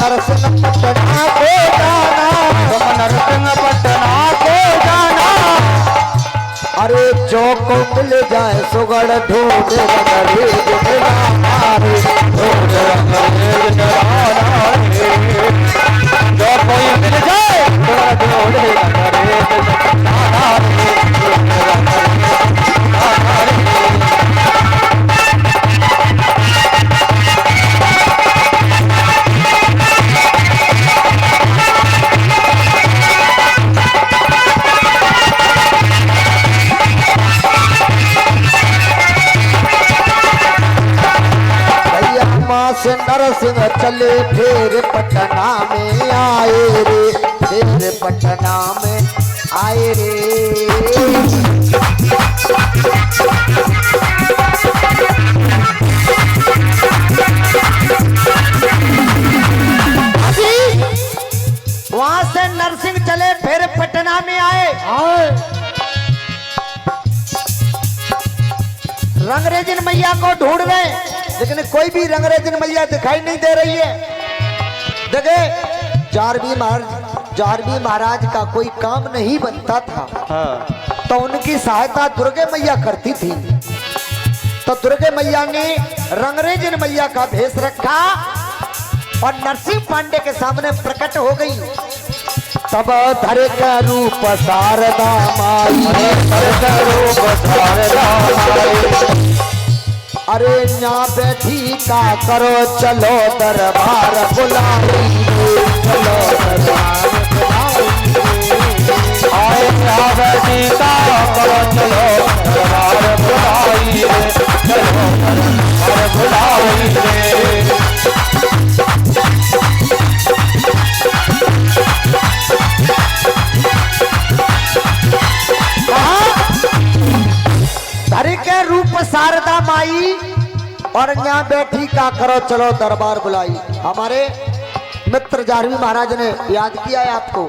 नरसिंह पटना को जाना, तुम नरसिंह पटना को जाना। अरे जो को मिल जाए सुगड़ ढूंढ अंग्रेज मिला मारे, ढूंढ अंग्रेज मिला रे। जो कोई मिल जाए सुगड़ ढूंढ अंग्रेज मिला रे। से नरसिंह चले फिर पटना में आए रे, फिर पटना में आए रे। वहां से नरसिंह चले फिर पटना में आए। रंगरेजन मैया को ढूंढ रहे, लेकिन कोई भी रंगरेजन मैया दिखाई नहीं दे रही है। देखे जारवी महाराज का कोई काम नहीं बनता था। तो उनकी सहायता दुर्गे मैया करती थी। तो दुर्गे मैया ने रंगरेजन मैया का भेष रखा और नरसिंह पांडे के सामने प्रकट हो गई। तब धर का रूप शारदा माई, धर का रूप शारदा माई। अरे यहाँ बैठी का करो चलो दरबार बुलाई, चलो दरबार बुलाई। आए यहाँ बैठी का करो चलो दरबार बुलाई, चलो दरबार बुलाई रे। धर के रूप शारदा माई और यहाँ बैठी का करो चलो दरबार बुलाई। हमारे मित्र जारवी महाराज ने याद किया है आपको।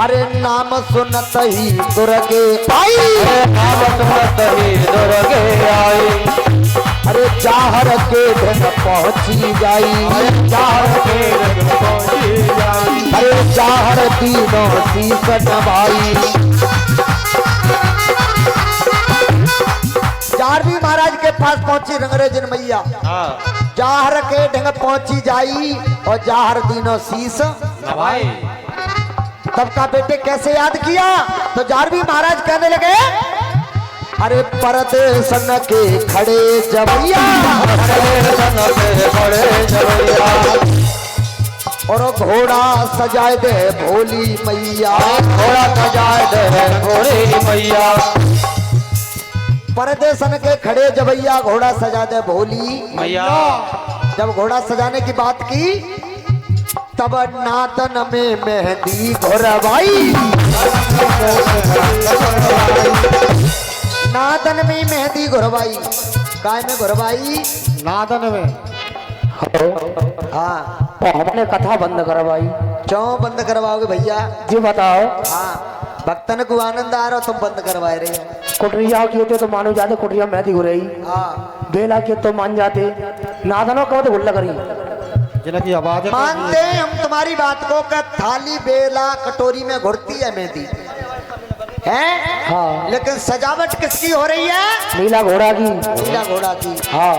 अरे नाम सुनत ही दुर्गे आई, नाम सुनत ही दुर्गे आई। अरे चाहर के धन पहुंची जाई, चाहर के धन पहुंची जाई। अरे चाहर तीनों शीश नवाई। जारवी महाराज के पास पहुंची रंगरेजन मैया, जाहर के ढंग पहुंची जाई और जाहर तीनों शीश नवाई। तब का बेटे कैसे याद किया? तो जारवी महाराज कहने लगे, अरे परदेसन के खड़े जबैया, और घोड़ा सजाए दे भोली मैया, घोड़ा सजाए दे भोली मैया। परदेसन के खड़े जबैया, घोड़ा सजा दे भोली मैया। जब घोड़ा सजाने की बात की तब नातन में मेहंदी घोरवाई, नातन में मेहंदी घोरवाई। काय में घोरवाई? नादन में। हाँ, तो हमने कथा बंद करवाई। क्यों बंद करवाओगे भैया? जी बताओ। हाँ, भक्तन को आनंद आ रहा तुम बंद करवाए रहे हैं। कुटरिया की होते तो मानो जाते, कुटरिया मेहंदी हो रही। हाँ, बेला के तो मान जाते, नादनों का तो गुल्ला करी जिनकी आवाज मानते हैं हम तुम्हारी बात को कि थाली बेला कटोरी में घुरती है मेहंदी है। हाँ। लेकिन सजावट किसकी हो रही है? नीला घोड़ा की। नीला घोड़ा की। हाँ।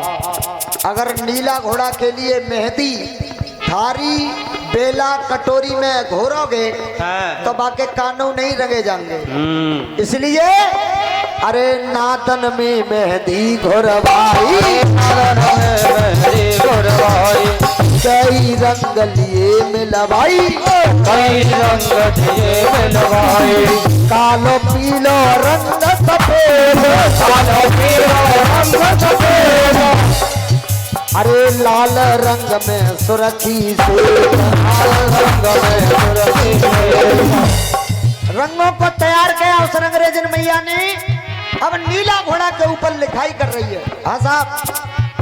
अगर नीला घोड़ा के लिए मेहंदी थारी बेला कटोरी में घोरोगे तो बाकी कानून नहीं रंगे जाएंगे। इसलिए अरे नातन में मेहंदी घोरवाई, कई रंग लिए मिलवाई, कई रंग लिए मिलवाई। कालो पीलो रंग सफेद, कालो पीलो रंग सफेद। अरे लाल रंग में सुरखी से, रंग में सुरखी से। रंगों को तैयार किया उस रंगरेजन मैया ने। अब नीला घोड़ा के ऊपर लिखाई कर रही है। हाँ साहब,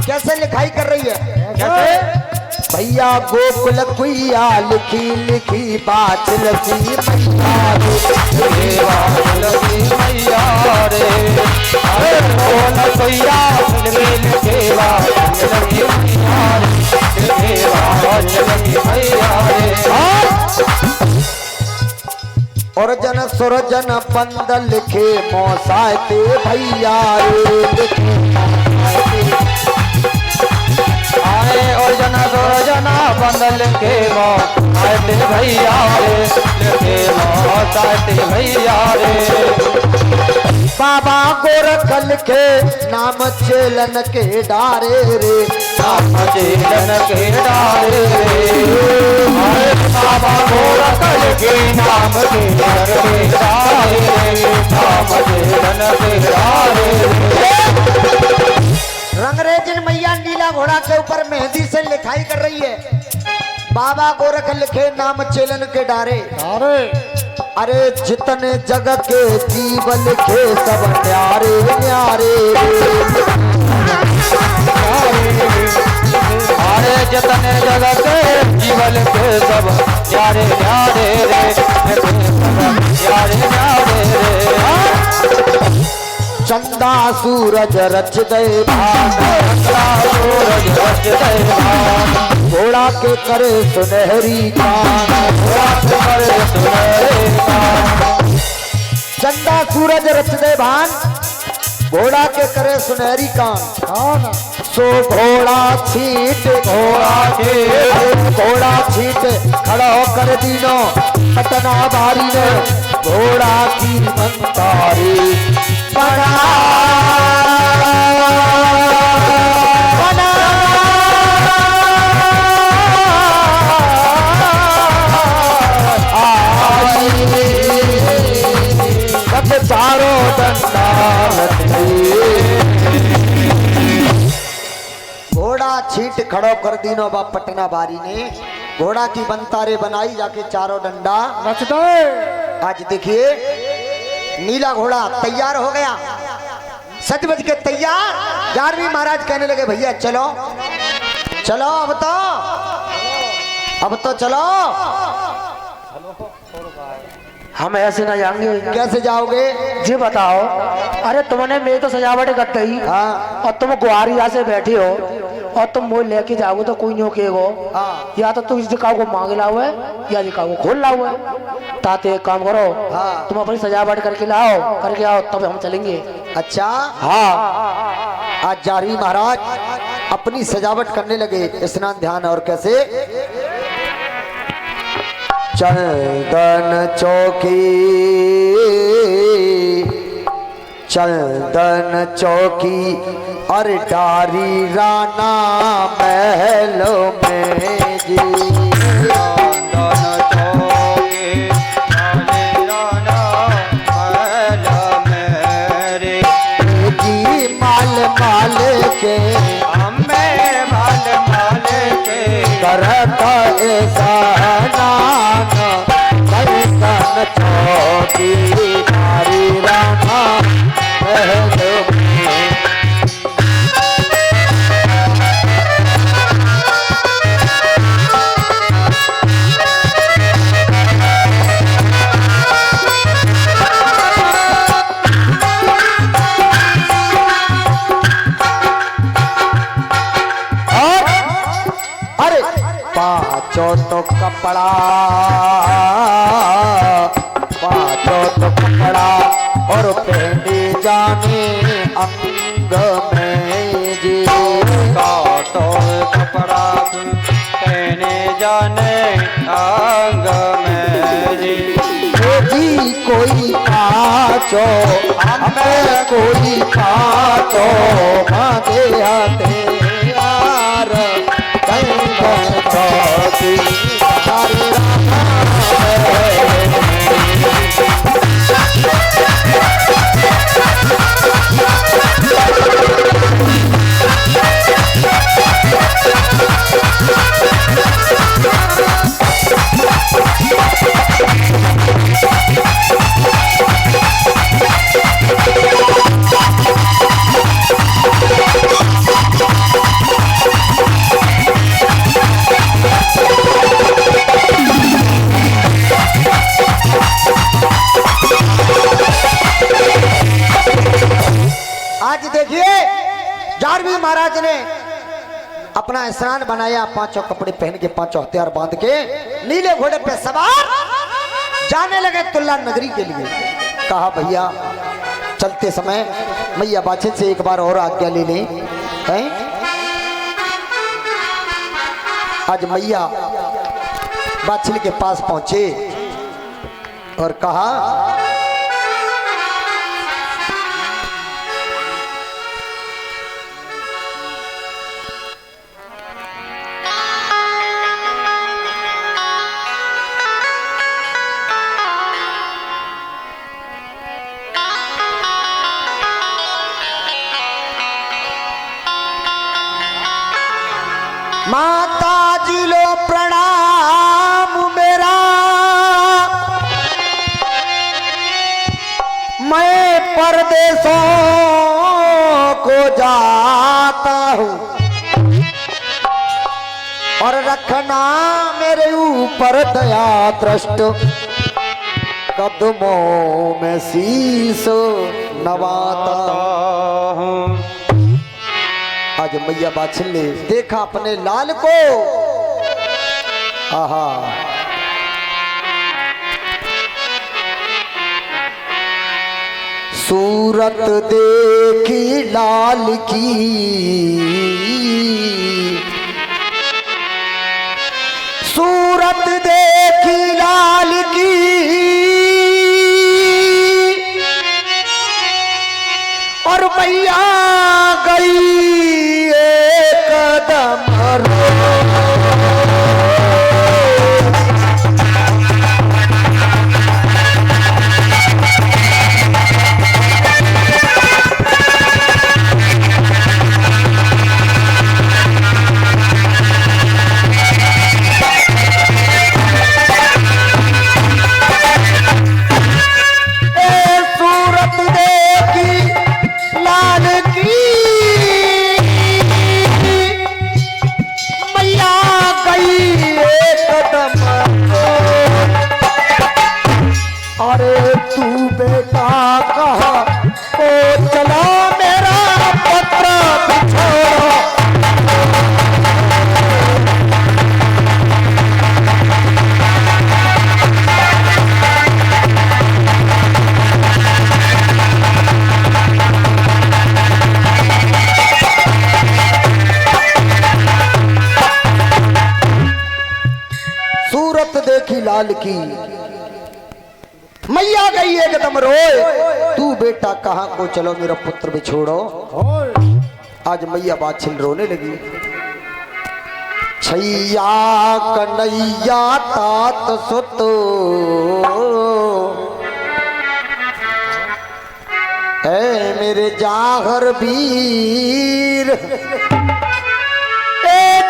कैसे लिखाई कर रही है? कैसे? भैया गोकुल कुइया लिखी लिखी बात लगी मैया रे। अरे कौन कुइया लिखी बात लगी मैया रे। जन बंदल के मौसाते भैया रे आए और जना दो जना बंदल के मौसाते भैया रे के मौसाते भैया रे बाबा गोरखल के नाम चेलन के डारे रे नाम चेलन के डारे रे बाबा गोरखल के नाम चेलन के डारे रे नाम चेलन के डारे रंगरेजन मैया नीला घोड़ा के ऊपर मेहंदी से लिखाई कर रही है। बाबा गोरखल के नाम चेलन के डारे अरे जितने जग के जीवन के सब न्यारे न्यारे अरे जितने जग के जीवन के सब न्यारे न्यारे रे न्यारे न्यारे रे चंदा सूरज रच दे भान सूरज रच दे भान घोड़ा के करे सुनहरी कान घोड़ा के करे सुनहरी कान चंदा सूरज रच दे भान घोड़ा के करे सुनहरी कान सो घोड़ा छीट खड़ा होकर दीनो पटना बारी ने घोड़ा की मंतारी बना चारों डंडा घोड़ा छीट खड़ो कर दीनो बा पटना बारी ने घोड़ा की बनतारे बनाई जाके चारों डंडा आज देखिए नीला घोड़ा तैयार हो गया सज बज के तैयार। 11वीं महाराज कहने लगे भैया चलो चलो अब तो चलो। हम ऐसे ना जाएंगे। कैसे जाओगे जी बताओ। अरे तुमने मेरी तो सजावट कर दी और तुम गुआरी से बैठे हो और तुम वो लेके जाओगे तो कोई नहीं होकेगो। या तो तुम इस दिखाओ को मांग लाओ है या दिखाओ को खोल लाओ है। ताते एक काम करो तुम अपनी सजावट करके आओ तब हम चलेंगे। अच्छा हाँ। आज 11वीं महाराज अपनी सजावट करने लगे। स्नान ध्यान और कैसे चंदन चौकी और डारी राना महलों में जी माल के करता ऐसा नाना चंदन चौकी डारी राना महलों में। पाँचों तो कपड़ा और पहने जाने अंग में जी तो कपड़ा पहने जाने अंग में जी कोई पाँचो हमें कोई पाँचो मांगे आते यार चौकी हरे आज देखिए 11वीं महाराज ने अपना स्नान बनाया। पांचों कपड़े पहन के पांचों हथियार बांध के नीले घोड़े पे सवार जाने लगे तुल्ला नगरी के लिए। कहा भैया चलते समय मैया बाछिल से एक बार और आज्ञा ले लें हैं। आज मैया बाछिल के पास पहुंचे और कहा माता जी लो प्रणाम मेरा, मैं परदेशों को जाता हूँ और रखना मेरे ऊपर दया दृष्ट, कदमों में शीश नवाता हूँ। आज मैया बाछिल ने देखा अपने लाल को, आहा सूरत देखी लाल की, सूरत देखी लाल की, और मैया गई एक कदम देखी लाल की, मैया गई एकदम रोए, तू बेटा कहाँ को चलो मेरा पुत्र बिछोड़ो। आज मैया बाछिल रोने लगी। छैया कन्हैया तात सुत है मेरे जागर वीर,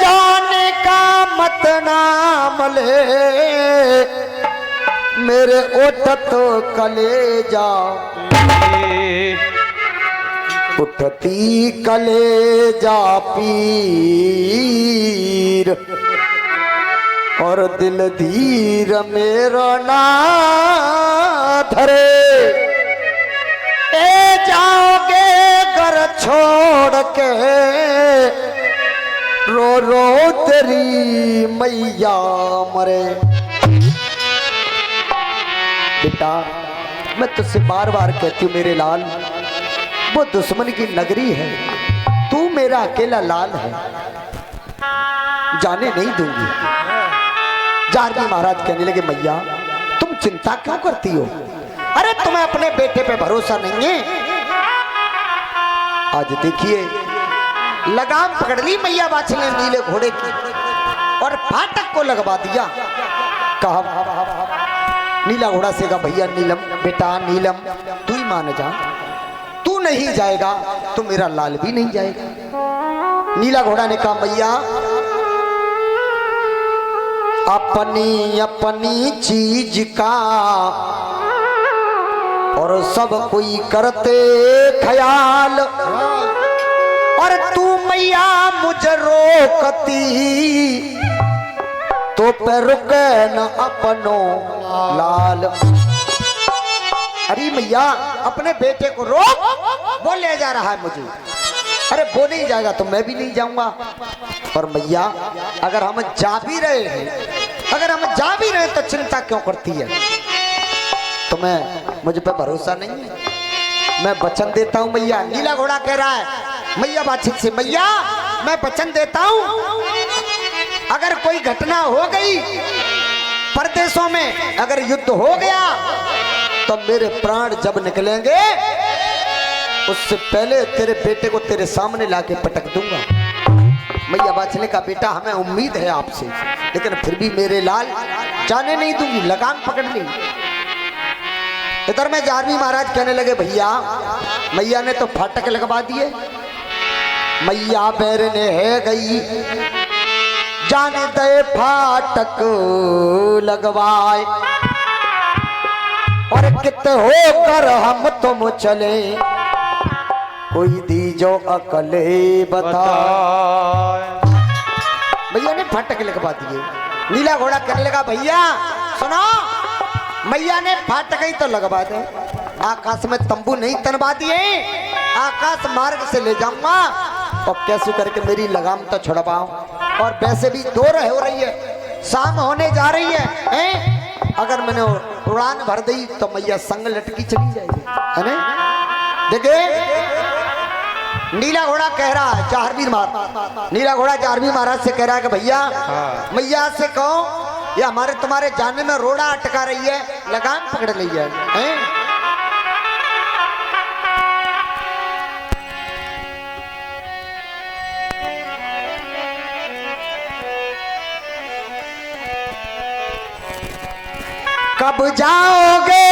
जाने का मत नाम ले मेरे उठत कलेजा, उठती कलेजा पीर, और दिल धीर मेरा ना धरे, ए जाओगे घर छोड़ के रो रो तेरी मैया मरे। बेटा मैं तुझसे बार बार कहती हूँ मेरे लाल, वो दुश्मन की नगरी है, तू मेरा अकेला लाल है, जाने नहीं दूंगी। जारगी महाराज कहने लगे मैया तुम चिंता क्यों करती हो, अरे तुम्हें अपने बेटे पे भरोसा नहीं है। आज देखिए लगाम पकड़ ली मैया बाछिल ने नीले घोड़े की और फाटक को लगवा दिया। कहा नीला घोड़ा से कहा भैया नीलम, बेटा नीलम तू ही मान जा, तू नहीं जाएगा तो मेरा लाल भी नहीं जाएगा। नीला घोड़ा ने कहा मैया अपनी अपनी चीज का और सब कोई करते ख्याल, और तू मैया मुझे रोकती तो पे रुके न अपनो लाल। अरे मैया अपने बेटे को रोक, वो ले जा रहा है मुझे, अरे वो नहीं जाएगा तो मैं भी नहीं जाऊंगा। और मैया अगर हम जा भी रहे हैं, अगर हम जा भी रहे तो चिंता क्यों करती है, तुम्हें मुझ पे भरोसा नहीं है। मैं वचन देता हूँ मैया। नीला घोड़ा कह रहा है मैया बातचीत से, मैया मैं वचन देता हूँ अगर कोई घटना हो गई परदेशों में, अगर युद्ध हो गया तो मेरे प्राण जब निकलेंगे उससे पहले तेरे बेटे को तेरे सामने लाके पटक दूंगा। मैया बाचले का बेटा हमें उम्मीद है आपसे, लेकिन फिर भी मेरे लाल जाने नहीं दूंगी, लगाम पकड़ ली। इधर में जारवी महाराज कहने लगे भैया मैया ने तो फाटक लगवा दिए, मैया बैरने है गई, जाने दे फाटक लगवाए, और कित होकर हम तुम चले, कोई दीजो अकले बता। भैया ने फाटक लगवा दिए। नीला घोड़ा कहने लगा भैया सुनो, मैया ने फाटक ही तो लगवा दे, आकाश में तंबू नहीं तनवा दिए, आकाश मार्ग से ले जाऊंगा और कैसे करके मेरी लगाम तो छुड़वाओ। और वैसे भी दोर हो रही है, शाम होने जा रही है? अगर मैंने उड़ान भर दी तो मैया संग लटकी चली जाएगी, है ना? देखिए नीला घोड़ा कह रहा है, जारवी महाराज, नीला घोड़ा जारवी महाराज से कह रहा है कि भैया मैया से कहो या हमारे तुम्हारे जाने में रोड़ा अटका रही है, लगाम पकड़ ली है, हैं? कब जाओगे,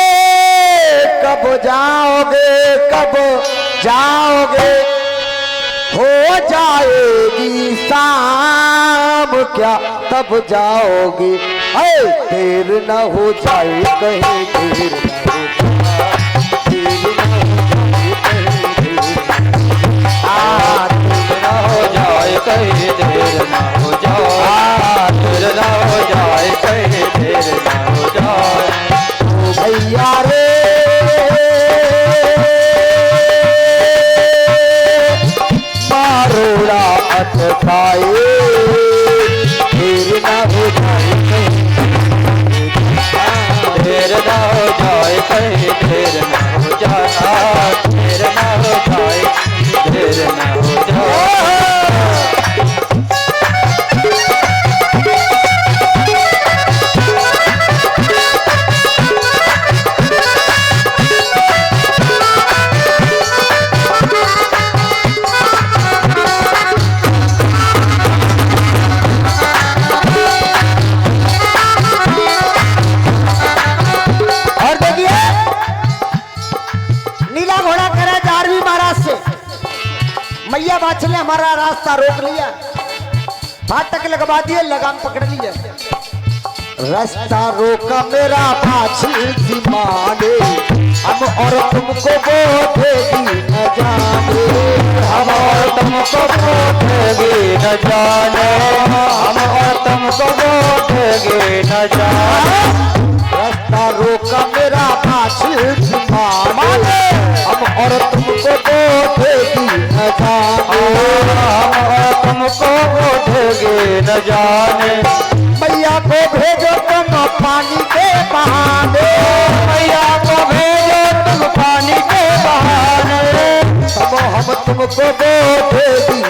कब जाओगे, कब जाओगे, हो जाएगी शाम क्या तब जाओगे, देर न हो जाए कहीं, देर न हो जाए कहीं, देर न हो जाए, देर न हो जाए कहीं, देर न हो जाए भैया रे, रोड़ा अटकाए, देर न हो जाए कहीं, देर न हो जाए कहीं, देर न हो जाए, देर न हो जाए, देर न हो जाए। मैया बाछले हमारा रास्ता रोक लिया, फाटक लगवा दिए, लगाम पकड़ लिया, रास्ता रोका मेरा बाछल की माने, हम और तुमको बोधेगी न जाने, हम और तुमको बोधेगी न जाने, हम और तुमको बोधेगी न जाने, रास्ता रोका मेरा बाछल की माने, हम और तुमको बोधेगी न जाने, हम और तुमको बोधेगी न जाने, मैया को भेजो तुम पानी के बहाने, मैया को भेजो तुम पानी के बहाने, तब हम तुमको बोधेगी